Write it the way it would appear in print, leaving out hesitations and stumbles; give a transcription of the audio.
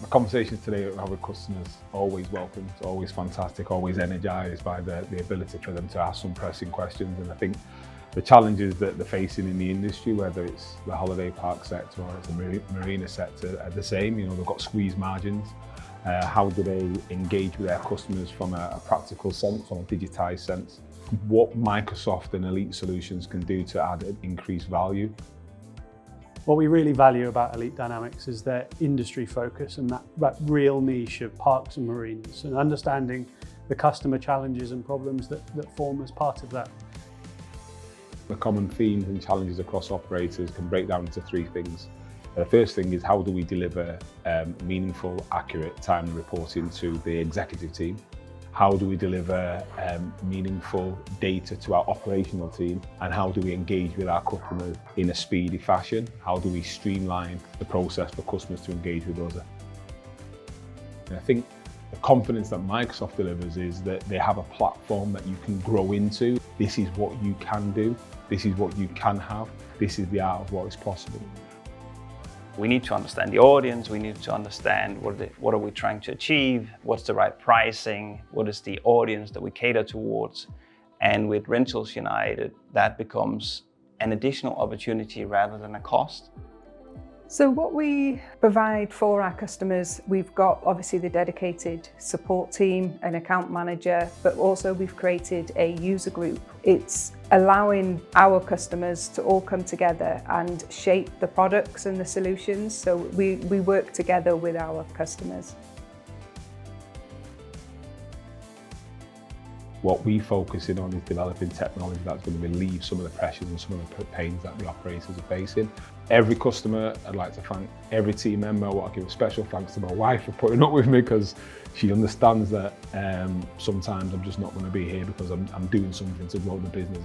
Conversations today we have with customers always welcome, it's always fantastic, always energised by the ability for them to ask some pressing questions. And I think the challenges that they're facing in the industry, whether it's the holiday park sector or it's the marina sector, are the same. You know, they've got squeezed margins. How do they engage with their customers from a practical sense, from a digitised sense? What Microsoft and Elite Solutions can do to add increased value. What we really value about Elite Dynamics is their industry focus and that real niche of parks and marinas, and understanding the customer challenges and problems that form as part of that. The common themes and challenges across operators can break down into three things. The first thing is, how do we deliver meaningful, accurate, timely reporting to the executive team? How do we deliver meaningful data to our operational team? And how do we engage with our customers in a speedy fashion? How do we streamline the process for customers to engage with us? And I think the confidence that Microsoft delivers is that they have a platform that you can grow into. This is what you can do. This is what you can have. This is the art of what is possible. We need to understand the audience, we need to understand what are we trying to achieve, what's the right pricing, what is the audience that we cater towards. And with Rentals United, that becomes an additional opportunity rather than a cost. So what we provide for our customers, we've got obviously the dedicated support team, an account manager, but also we've created a user group. It's allowing our customers to all come together and shape the products and the solutions. So we work together with our customers. What we focus in on is developing technology that's going to relieve some of the pressures and some of the pains that the operators are facing. Every customer, I'd like to thank every team member. I want to give a special thanks to my wife for putting up with me, because she understands that sometimes I'm just not going to be here because I'm doing something to grow the business.